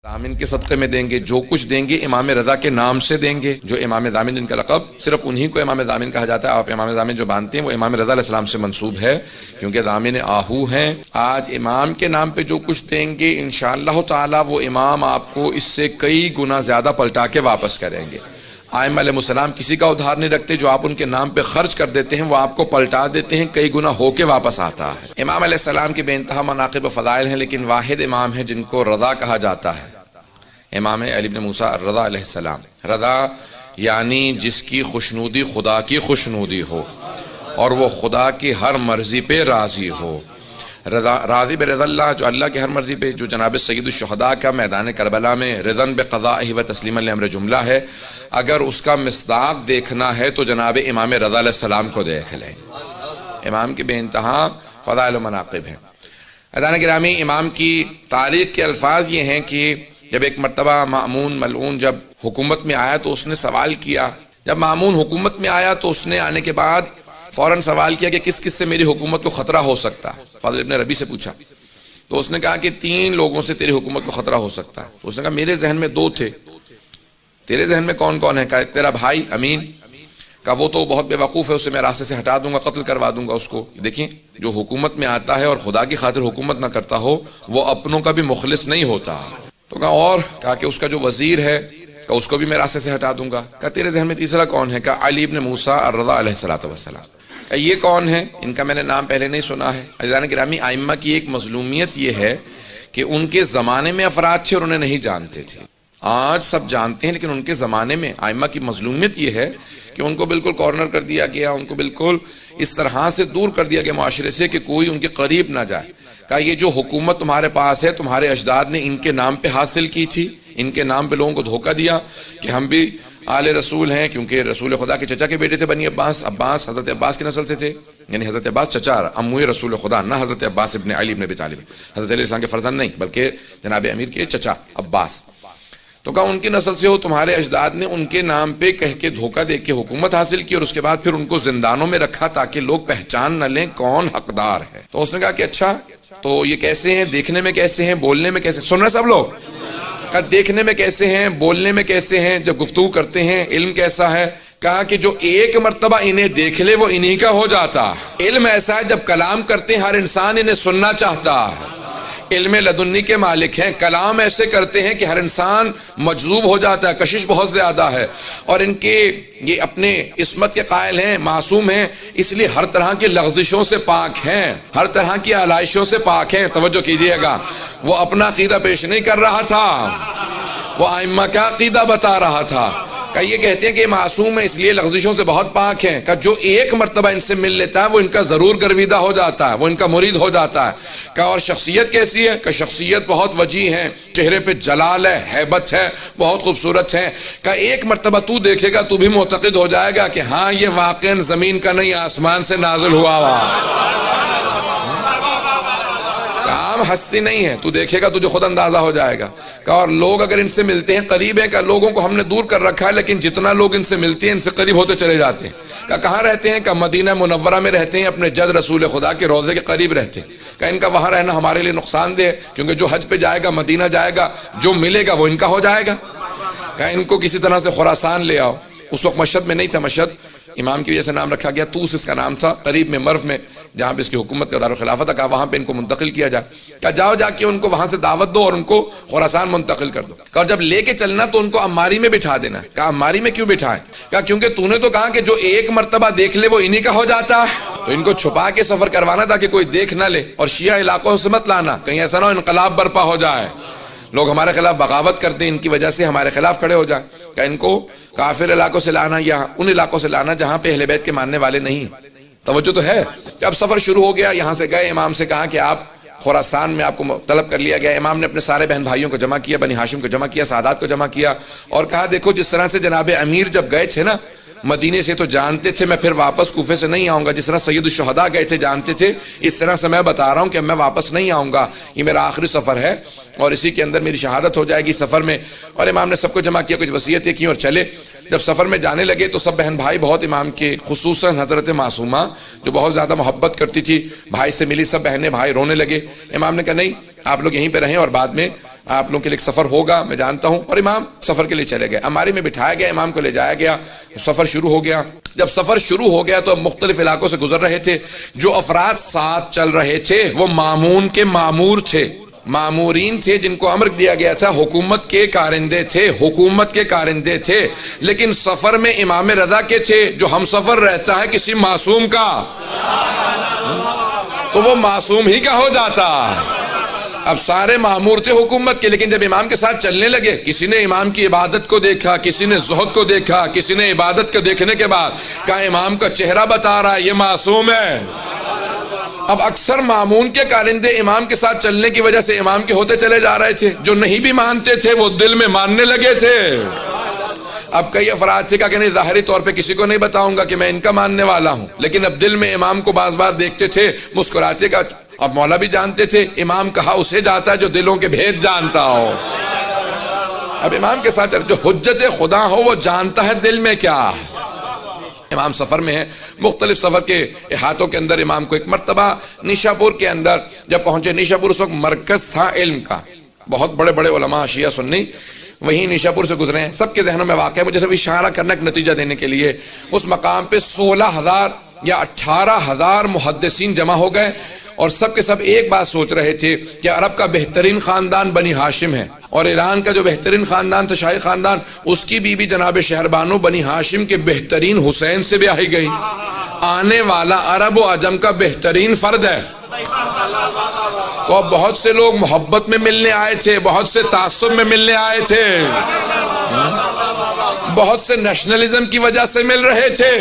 ضامن کے صدقے میں دیں گے، جو کچھ دیں گے امام رضا کے نام سے دیں گے. جو امام ضامن جن کا لقب صرف انہی کو امام ضامن کہا جاتا ہے. آپ امام ضامن جو باندھتے ہیں وہ امام رضا علیہ السلام سے منسوب ہے، کیونکہ ضامن آہو ہیں. آج امام کے نام پہ جو کچھ دیں گے انشاءاللہ تعالی وہ امام آپ کو اس سے کئی گنا زیادہ پلٹا کے واپس کریں گے. ائمہ علیہ السلام کسی کا ادھار نہیں رکھتے، جو آپ ان کے نام پہ خرچ کر دیتے ہیں وہ آپ کو پلٹا دیتے ہیں، کئی گنا ہو کے واپس آتا ہے. امام علیہ السلام کی بے انتہا مناقب و فضائل ہیں، لیکن واحد امام ہے جن کو رضا کہا جاتا ہے، امام علی بن موسیٰ الرضا علیہ السلام. رضا یعنی جس کی خوشنودی خدا کی خوشنودی ہو اور وہ خدا کی ہر مرضی پہ راضی ہو. راضی برضا اللہ، جو اللہ کی ہر مرضی پہ، جو جناب سید الشہداء کا میدان کربلا میں رضن بقضائہ و تسلیما لامر جملہ ہے. اگر اس کا مصداق دیکھنا ہے تو جناب امام رضا علیہ السلام کو دیکھ لیں. امام کی بے انتہا فضائل و مناقب ہیں. عزیزان گرامی، امام کی تاریخ کے الفاظ یہ ہیں کہ جب ایک مرتبہ مأمون ملعون جب حکومت میں آیا تو اس نے سوال کیا. جب مأمون حکومت میں آیا تو اس نے آنے کے بعد فوراً سوال کیا کہ کس کس سے میری حکومت کو خطرہ ہو سکتا ہے. فضل ابن ربی سے پوچھا تو اس نے کہا کہ 3 لوگوں سے تیری حکومت کو خطرہ ہو سکتا ہے. اس نے کہا میرے ذہن میں 2 تھے. تیرے ذہن میں کون کون ہے؟ کہا تیرا بھائی امین، کہا وہ تو بہت بے وقوف ہے، اسے میں راستے سے ہٹا دوں گا، قتل کروا دوں گا اس کو. دیکھیں، جو حکومت میں آتا ہے اور خدا کی خاطر حکومت نہ کرتا ہو وہ اپنوں کا بھی مخلص نہیں ہوتا. تو کہا اور؟ کہا کہ اس کا جو وزیر ہے کہ اس کو بھی میں راستے سے ہٹا دوں گا. کہا تیرے ذہن میں تیسرا کون ہے؟ کہا علی ابن موسیٰ الرضا علیہ السلام. یہ کون ہے؟ ان کا میں نے نام پہلے نہیں سنا ہے. عزیزان گرامی، ائمہ کی ایک مظلومیت یہ ہے کہ ان کے زمانے میں افراد تھے اور انہیں نہیں جانتے تھے. آج سب جانتے ہیں، لیکن ان کے زمانے میں ائمہ کی مظلومیت یہ ہے کہ ان کو بالکل کارنر کر دیا گیا، ان کو بالکل اس طرح سے دور کر دیا گیا معاشرے سے کہ کوئی ان کے قریب نہ جائے. کہا یہ جو حکومت تمہارے پاس ہے تمہارے اجداد نے ان کے نام پہ حاصل کی تھی، ان کے نام پہ لوگوں کو دھوکہ دیا کہ ہم بھی آل رسول ہیں، کیونکہ رسول خدا کے چچا کے بیٹے تھے بنی عباس. عباس حضرت عباس کی نسل سے تھے، یعنی حضرت عباس چچا اموی رسول خدا، نہ حضرت عباس ابن علی ابن ابی طالب، حضرت علیہ السلام کے فرزند نہیں بلکہ جناب امیر کے چچا عباس. تو کہا ان کی نسل سے ہو، تمہارے اجداد نے ان کے نام پہ کہہ کے دھوکہ دے کے حکومت حاصل کی اور اس کے بعد پھر ان کو زندانوں میں رکھا تاکہ لوگ پہچان نہ لیں کون حقدار ہے. تو اس نے کہا کہ اچھا تو یہ کیسے ہیں، دیکھنے میں کیسے ہیں، بولنے میں کیسے؟ سن رہے سب لوگ؟ کہا دیکھنے میں کیسے ہیں، بولنے میں کیسے ہیں، جب گفتگو کرتے ہیں علم کیسا ہے؟ کہا کہ جو ایک مرتبہ انہیں دیکھ لے وہ انہی کا ہو جاتا. علم ایسا ہے جب کلام کرتے ہیں ہر انسان انہیں سننا چاہتا ہے. علم لدنی کے مالک ہیں، کلام ایسے کرتے ہیں کہ ہر انسان مجذوب ہو جاتا ہے. کشش بہت زیادہ ہے اور ان کے یہ اپنے عصمت کے قائل ہیں، معصوم ہیں، اس لیے ہر طرح کی لغزشوں سے پاک ہیں، ہر طرح کی آلائشوں سے پاک ہیں. توجہ کیجئے گا، وہ اپنا عقیدہ پیش نہیں کر رہا تھا، وہ ائمہ کا عقیدہ بتا رہا تھا. کہ یہ کہتے ہیں کہ معصوم ہے اس لیے لغزشوں سے بہت پاک ہیں. کہ جو ایک مرتبہ ان سے مل لیتا ہے وہ ان کا ضرور گرویدہ ہو جاتا ہے، وہ ان کا مرید ہو جاتا ہے. کہ اور شخصیت کیسی ہے؟ کہ شخصیت بہت وجیح ہے، چہرے پہ جلال ہے، ہیبت ہے، بہت خوبصورت ہے. کہ ایک مرتبہ تو دیکھے گا تو بھی معتقد ہو جائے گا کہ ہاں یہ واقعاً زمین کا نہیں آسمان سے نازل ہوا عام ہستی نہیں ہے، تو دیکھے گا تجھے خود اندازہ ہو جائے گا. کہ اور لوگ اگر ان سے ملتے ہیں قریب ہیں، کہ لوگوں کو ہم نے دور کر رکھا ہے لیکن جتنا لوگ ان سے ملتے ہیں ان سے قریب ہوتے چلے جاتے ہیں. کہ کہاں رہتے ہیں؟ کہ مدینہ منورہ میں رہتے ہیں، اپنے جد رسول خدا کے روضے کے قریب رہتے ہیں. کہ ان کا وہاں رہنا ہمارے لیے نقصان دہ ہے، کیونکہ جو حج پہ جائے گا مدینہ جائے گا، جو ملے گا وہ ان کا ہو جائے گا. کہ ان کو کسی طرح سے خراسان لے آؤ. اس وقت مشہد میں نہیں تھا، مشہد امام کی وجہ سے نام رکھا گیا، توس اس کا نام تھا، قریب میں مرو میں جہاں پہ اس کی حکومت کا دارالخلافہ تھا. کہا وہاں پہ ان کو منتقل کیا جائے. کہا جاؤ جا کے ان کو وہاں سے دعوت دو اور ان کو خراسان منتقل کر دو. اور جب لے کے چلنا تو ان کو عماری میں بٹھا دینا. کہا عماری میں کیوں بٹھائیں؟ کہا کیونکہ تو نے تو کہا کہ جو ایک مرتبہ دیکھ لے وہ انہی کا ہو جاتا ہے. تو ان کو چھپا کے سفر کروانا تاکہ کوئی دیکھ نہ لے، اور شیعہ علاقوں سے مت لانا، کہیں ایسا نہ ہو انقلاب برپا ہو جائے، لوگ ہمارے خلاف بغاوت کر دیں، ان کی وجہ سے ہمارے خلاف کھڑے ہو جائیں. کہ ان کو کافر علاقوں سے لانا یا ان علاقوں سے لانا جہاں پہ اہل بیت کے ماننے والے نہیں. توجہ تو ہے. جب سفر شروع ہو گیا یہاں سے گئے، امام سے کہا کہ آپ خراسان میں آپ کو طلب کر لیا گیا. امام نے اپنے سارے بہن بھائیوں کو جمع کیا، بنی ہاشم کو جمع کیا، سادات کو جمع کیا، اور کہا دیکھو جس طرح سے جناب امیر جب گئے تھے نا مدینے سے تو جانتے تھے میں پھر واپس کوفے سے نہیں آؤں گا، جس طرح سید الشہداء گئے تھے جانتے تھے، اس طرح سے میں بتا رہا ہوں کہ میں واپس نہیں آؤں گا، یہ میرا آخری سفر ہے اور اسی کے اندر میری شہادت ہو جائے گی سفر میں. اور امام نے سب کو جمع کیا، کچھ وصیتیں کی اور چلے. جب سفر میں جانے لگے تو سب بہن بھائی بہت امام کے، خصوصاً حضرت معصومہ جو بہت زیادہ محبت کرتی تھی بھائی سے ملی، سب بہنیں بھائی رونے لگے. امام نے کہا نہیں آپ لوگ یہیں پہ رہیں اور بعد میں آپ لوگوں کے لیے ایک سفر ہوگا میں جانتا ہوں، اور امام سفر کے لیے چلے گئے، اماری میں بٹھایا گیا، امام کو لے جایا گیا، سفر شروع ہو گیا۔ جب سفر شروع ہو گیا تو مختلف علاقوں سے گزر رہے تھے، جو افراد ساتھ چل رہے تھے وہ مامون کے مامور تھے، مامورین تھے جن کو امر دیا گیا تھا، حکومت کے کارندے تھے، حکومت کے کارندے تھے، لیکن سفر میں امام رضا کے تھے، جو ہم سفر رہتا ہے کسی معصوم کا تو وہ معصوم ہی کا ہو جاتا۔ اب سارے مامور تھے حکومت کے، لیکن جب امام کے ساتھ چلنے لگے، کسی نے امام کی عبادت کو دیکھا، کسی نے زہد کو دیکھا، کسی نے عبادت کو دیکھنے کے بعد کہا امام کا چہرہ بتا رہا ہے یہ معصوم ہے۔ اب اکثر مامون کے کارندے امام کے ساتھ چلنے کی وجہ سے امام کے ہوتے چلے جا رہے تھے، جو نہیں بھی مانتے تھے وہ دل میں ماننے لگے تھے۔ اب کئی افراد تھے کہ نہیں ظاہری طور پہ کسی کو نہیں بتاؤں گا کہ میں ان کا ماننے والا ہوں، لیکن اب دل میں امام کو بعض بار دیکھتے تھے مسکراتے کا۔ اب مولا بھی جانتے تھے امام کہا اسے جاتا ہے جو دلوں کے بھید جانتا ہو۔ اب امام کے ساتھ جو حجت خدا ہو وہ جانتا ہے دل میں کیا۔ امام سفر میں ہے، مختلف سفر کے احاطوں کے اندر امام کو ایک مرتبہ نیشاپور کے اندر جب پہنچے، نیشاپور اس وقت مرکز تھا علم کا، بہت بڑے بڑے علماء شیعہ سنی وہیں نیشاپور سے گزرے ہیں، سب کے ذہنوں میں واقع ہے، مجھے صرف اشارہ کرنا ایک نتیجہ دینے کے لیے۔ اس مقام پہ 16,000 یا 18,000 محدثین جمع ہو گئے، اور سب کے سب ایک بات سوچ رہے تھے کہ عرب کا بہترین خاندان بنی ہاشم ہے، اور ایران کا جو بہترین خاندان تھا شاہی خاندان، اس کی بیوی جناب شہربانو بنی ہاشم کے بہترین حسین سے بیاہی گئی۔ آنے والا عرب و عجم کا بہترین فرد ہے۔ تو اب بہت سے لوگ محبت میں ملنے آئے تھے، بہت سے تعصب میں ملنے آئے تھے، بہت سے نیشنلزم کی وجہ سے مل رہے تھے۔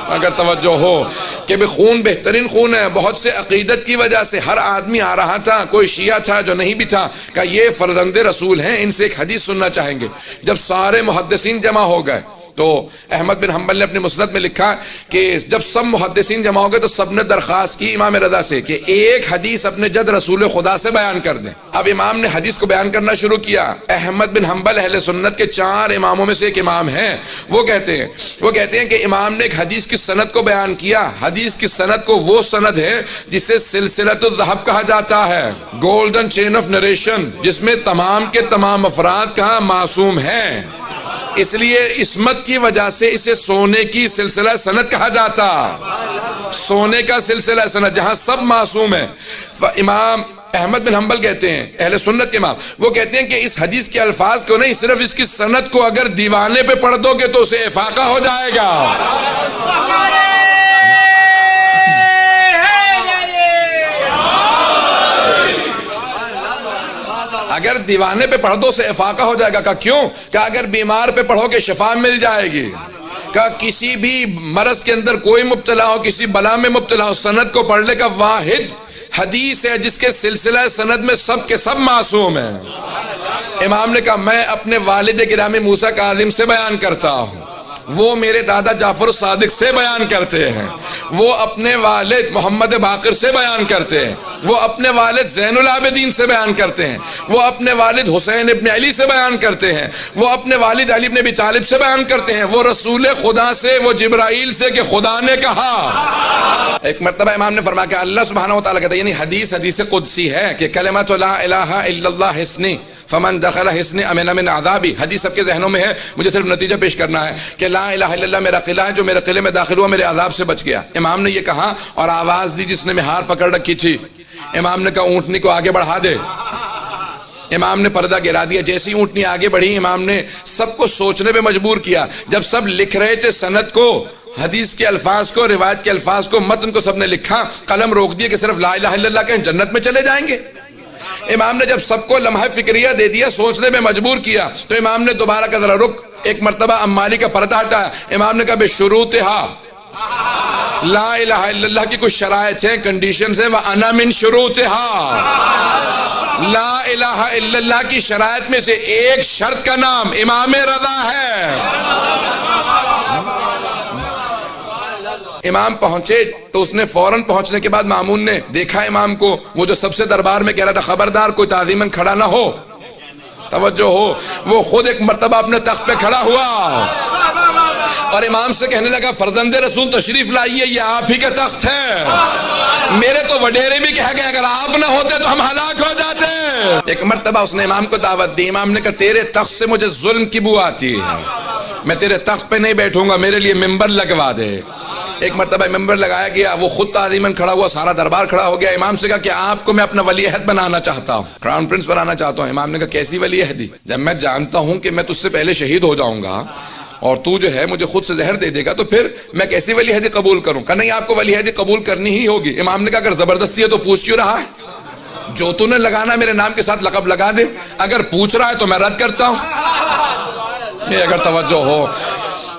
اگر توجہ ہو کہ بھی خون بہترین خون ہے، بہت سے عقیدت کی وجہ سے ہر آدمی آ رہا تھا، کوئی شیعہ تھا جو نہیں بھی تھا کہ یہ فرزند رسول ہیں، ان سے ایک حدیث سننا چاہیں گے۔ جب سارے محدثین جمع ہو گئے تو احمد بن حنبل نے اپنے مسند میں لکھا کہ جب سب محدثین جمع ہو گئے تو سب نے درخواست کی امام رضا سے کہ ایک حدیث اپنے جد رسول خدا سے بیان کر دیں۔ اب امام نے حدیث کو بیان کرنا شروع کیا۔ احمد بن حنبل اہل سنت کے 4 اماموں میں سے ایک امام ہیں، وہ کہتے ہیں کہ امام نے ایک حدیث کی سند کو بیان کیا۔ حدیث کی سند کو وہ سند ہے جسے سلسلۃ الذہب کہا جاتا ہے، گولڈن چین آف نریشن، جس میں تمام کے تمام افراد کہاں معصوم ہیں، اس لیے عصمت کی وجہ سے اسے سونے کی سلسلہ سند کہا جاتا، سونے کا سلسلہ سند جہاں سب معصوم ہیں۔ امام احمد بن حنبل کہتے ہیں، اہل سنت کے امام، وہ کہتے ہیں کہ اس حدیث کے الفاظ کو نہیں، صرف اس کی سند کو اگر دیوانے پہ پڑھ دو گے تو اسے افاقہ ہو جائے گا۔ اگر دیوانے پہ پڑھ دو سے افاقہ ہو جائے گا۔ کہ کیوں؟ کہ اگر بیمار پہ پڑھو کہ شفا مل جائے گی، کہ کسی بھی مرض کے اندر کوئی مبتلا ہو، کسی بلا میں مبتلا ہو، سند کو پڑھنے کا واحد حدیث ہے جس کے سلسلہ سند میں سب کے سب معصوم ہیں۔ امام نے کہا میں اپنے والد گرامی موسیٰ کاظم سے بیان کرتا ہوں، وہ میرے دادا جعفر صادق سے بیان کرتے ہیں، وہ اپنے والد محمد باقر سے بیان کرتے ہیں، وہ اپنے والد زین العابدین سے بیان کرتے ہیں، وہ اپنے والد حسین ابن علی سے بیان کرتے ہیں، وہ اپنے والد علی ابن ابی طالب سے بیان کرتے ہیں، وہ رسول خدا سے، وہ جبرائیل سے کہ خدا نے کہا۔ ایک مرتبہ امام نے فرمایا کہ اللہ سبحانہ و تعالیٰ کہتا ہے، یعنی حدیث قدسی ہے کہ کلمۃ لا الہ الا اللہ حسنی فمن دخل حسن امن من عذابی۔ حدیث سب کے ذہنوں میں ہے، مجھے صرف نتیجہ پیش کرنا ہے کہ لا الہ الا اللہ میرا قلعہ ہے، جو میرے قلعے میں داخل ہوا میرے عذاب سے بچ گیا۔ امام نے یہ کہا اور آواز دی جس نے مہار پکڑ رکھی تھی، امام نے کہا اونٹنی کو آگے بڑھا دے۔ امام نے پردہ گرا دیا، جیسی اونٹنی آگے بڑھی امام نے سب کو سوچنے پہ مجبور کیا۔ جب سب لکھ رہے تھے سند کو، حدیث کے الفاظ کو، روایت کے الفاظ کو، متن کو سب نے لکھا، قلم روک دیا کہ صرف لا الہ الا اللہ کہیں جنت میں چلے جائیں گے۔ امام نے جب سب کو لمحہ فکریہ دے دیا، سوچنے میں مجبور کیا، تو امام نے دوبارہ کا ذرا رک، ایک مرتبہ عماری کا پردہ ہٹایا۔ امام نے کہا بشروطہا، لا الہ الا اللہ کی کچھ شرائط ہیں، کنڈیشنز ہیں، وَأَنَا مِن شُرُوطِهَا، لا الہ الا اللہ کی شرائط میں سے ایک شرط کا نام امام رضا ہے۔ امام پہنچے تو اس نے فوراً پہنچنے کے بعد مامون نے دیکھا امام کو، وہ جو سب سے دربار میں کہہ رہا تھا خبردار کوئی تعظیماً کھڑا نہ ہو، توجہ ہو، وہ خود ایک مرتبہ اپنے تخت پہ کھڑا ہوا اور امام سے کہنے لگا فرزند رسول تشریف لائیے، یہ آپ ہی کا تخت ہے، میرے تو وڈیرے بھی کہہ گئے اگر آپ نہ ہوتے تو ہم ہلاک ہو جاتے۔ ہے. ایک مرتبہ اس نے امام کو دعوت دی. امام نے کہا تیرے تخت سے مجھے ظلم کی بو آتی ہے, میں تیرے تخت پہ نہیں بیٹھوں گا, میرے لیے ممبر لگوا دے. ایک مرتبہ ممبر لگایا گیا, وہ خود تعظیماً کھڑا ہوا, سارا دربار کھڑا ہو گیا. امام سے کہا کہ آپ کو میں اپنا ولی عہد بنانا چاہتا ہوں, کراؤن پرنس بنانا چاہتا ہوں. امام نے کہا کیسی ولی عہدی, جب میں جانتا ہوں کہ میں تجھ سے پہلے شہید ہو جاؤں گا اور تو جو ہے مجھے خود سے زہر دے دے گا, تو پھر میں کیسی ولی عہدی قبول کروں. کہ نہیں, آپ کو ولی عہدی قبول کرنی ہی ہوگی. امام نے کہا اگر زبردستی ہے تو پوچھ کیوں رہا ہے, جو تو نے لگانا میرے نام کے ساتھ لقب لگا دے, اگر پوچھ رہا ہے تو میں رد کرتا ہوں. یہ اگر توجہ ہو.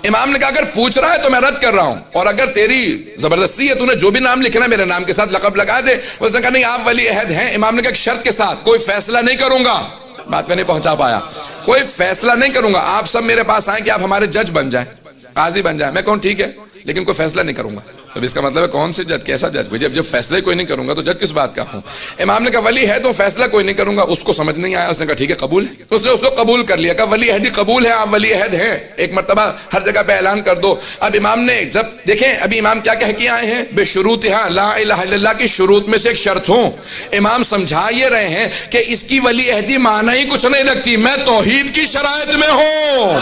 امام نے کہا اگر پوچھ رہا ہے تو میں رد کر رہا ہوں, اور اگر تیری زبردستی ہے تو نے جو بھی نام لکھنا میرے نام کے ساتھ لقب لگا دے. اس نے کہا نہیں, آپ ولی عہد ہیں. امام نے کہا شرط کے ساتھ, کوئی فیصلہ نہیں کروں گا. بات میں نہیں پہنچا پایا. کوئی فیصلہ نہیں کروں گا, آپ سب میرے پاس آئیں کہ آپ ہمارے جج بن جائیں, قاضی بن جائیں. میں کہوں ٹھیک ہے, لیکن کوئی فیصلہ نہیں کروں گا. تو اس کا مطلب ہے کون سے جج, کیسا جج؟ جب فیصلے کوئی نہیں کروں گا تو جج کس بات کا ہوں. امام نے کہا ولی ہے تو فیصلہ کوئی نہیں کروں گا. اس کو سمجھ نہیں آیا, اس نے کہا ٹھیک ہے قبول ہے. اس نے اس کو قبول کر لیا, کہا ولی عہدی قبول ہے, آپ ولی عہد ہیں. ایک مرتبہ ہر جگہ پہ اعلان کر دو. اب امام نے جب دیکھیں, ابھی امام کیا کہہ کے آئے ہیں, بے شروطہا, لا الہ الا اللہ کی شروط میں سے ایک شرط ہوں. امام سمجھا یہ رہے ہیں کہ اس کی ولی عہدی معنی ہی کچھ نہیں رکھتی, میں توحید کی شرائط میں ہوں.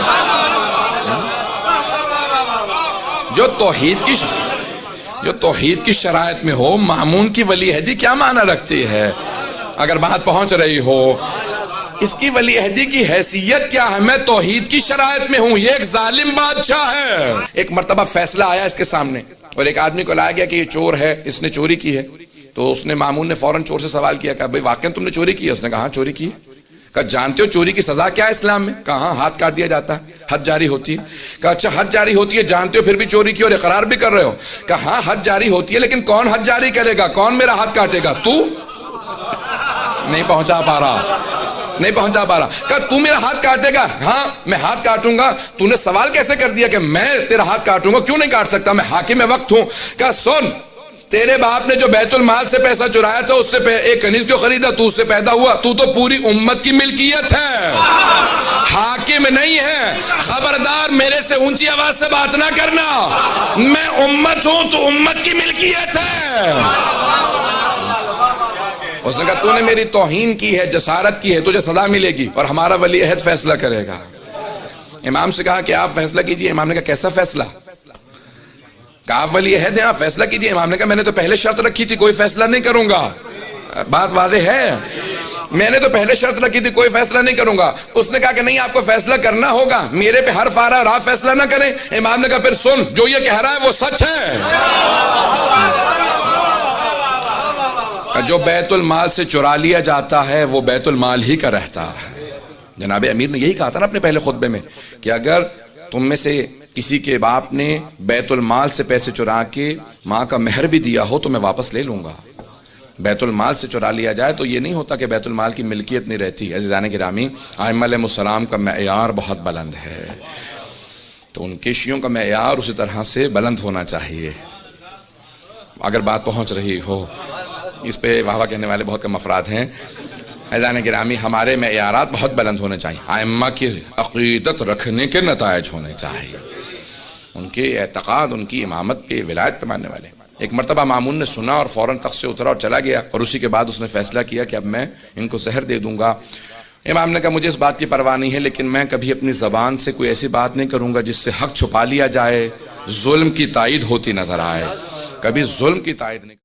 جو توحید کی شرائط میں ہو, مامون کی ولی عہدی کیا معنی رکھتی ہے؟ اگر بات پہنچ رہی ہو, اس کی ولی عہدی کی حیثیت کیا ہے؟ میں توحید کی شرائط میں ہوں, یہ ایک ظالم بادشاہ ہے. ایک مرتبہ فیصلہ آیا اس کے سامنے, اور ایک آدمی کو لایا گیا کہ یہ چور ہے, اس نے چوری کی ہے. تو اس نے مامون نے فوراً چور سے سوال کیا, کہا بھائی واقعاً تم نے چوری کی ہے؟ اس نے کہا ہاں چوری کی ہے. کہا جانتے ہو چوری کی سزا کیا ہے اسلام میں؟ کہا ہاں, ہاتھ کاٹ دیا جاتا ہے, حد جاری ہوتی ہے. کہا اچھا حد جاری ہوتی ہے, جانتے ہو پھر بھی چوری کی اور اقرار بھی کر رہے ہو؟ کہا ہاں حد جاری ہوتی ہے, لیکن کون حد جاری کرے گا, کون میرا ہاتھ کاٹے گا؟ تو نہیں پہنچا پا رہا. کہا تو میرا ہاتھ کاٹے گا؟ ہاں میں ہاتھ کاٹوں گا. تو نے سوال کیسے کر دیا کہ میں تیرا ہاتھ کاٹوں گا؟ کیوں نہیں کاٹ سکتا, میں حاکم وقت ہوں. کہا سن, تیرے باپ نے جو بیت المال سے پیسہ چرایا تھا, اس سے ایک کنیز کیوں خریدا؟ تو اس سے پیدا ہوا, تو پوری امت کی ملکیت ہے, حاکم نہیں ہے. خبردار میرے سے اونچی آواز سے بات نہ کرنا, میں امت ہوں, تو امت کی ملکیت ہے. اس نے کہا تو نے میری توہین کی ہے, جسارت کی ہے, تجھے سزا ملے گی, اور ہمارا ولی عہد فیصلہ کرے گا. امام سے کہا کہ آپ فیصلہ کیجئے. امام نے کہا کیسا فیصلہ؟ کہا آپ ولی عہد ہیں, آپ فیصلہ کیجئے. امام نے کہا میں نے تو پہلے شرط رکھی تھی کوئی فیصلہ نہیں کروں گا. بات واضح ہے, میں نے تو پہلے شرط رکھی تھی کوئی فیصلہ نہیں کروں گا. اس نے کہا کہ نہیں, آپ کو فیصلہ کرنا ہوگا, میرے پہ حرف آ رہا ہے اور آپ فیصلہ نہ کریں. امام نے کہا پھر سن, جو یہ کہہ رہا ہے وہ سچ ہے. جو بیت المال سے چرا لیا جاتا ہے وہ بیت المال ہی کا رہتا ہے. جناب امیر نے یہی کہا تھا نا اپنے پہلے خطبے میں, کہ اگر تم میں سے کسی کے باپ نے بیت المال سے پیسے چرا کے ماں کا مہر بھی دیا ہو تو میں واپس لے لوں گا. بیت المال سے چرا لیا جائے تو یہ نہیں ہوتا کہ بیت المال کی ملکیت نہیں رہتی. عزیزان گرامی, ائمہ علیہ السلام کا معیار بہت بلند ہے, تو ان کے شیعوں کا معیار اسی طرح سے بلند ہونا چاہیے. اگر بات پہنچ رہی ہو, اس پہ واہ واہ کہنے والے بہت کم افراد ہیں. عزیزان گرامی, ہمارے معیارات بہت بلند ہونے چاہیے. ائمہ کی عقیدت رکھنے کے نتائج ہونے چاہیے, ان کے اعتقاد, ان کی امامت پہ, ولایت پہ ماننے والے. ایک مرتبہ مامون نے سنا اور فوراً تخت سے اترا اور چلا گیا, اور اسی کے بعد اس نے فیصلہ کیا کہ اب میں ان کو زہر دے دوں گا. امام نے کہا مجھے اس بات کی پرواہ نہیں ہے, لیکن میں کبھی اپنی زبان سے کوئی ایسی بات نہیں کروں گا جس سے حق چھپا لیا جائے, ظلم کی تائید ہوتی نظر آئے. کبھی ظلم کی تائید نہیں.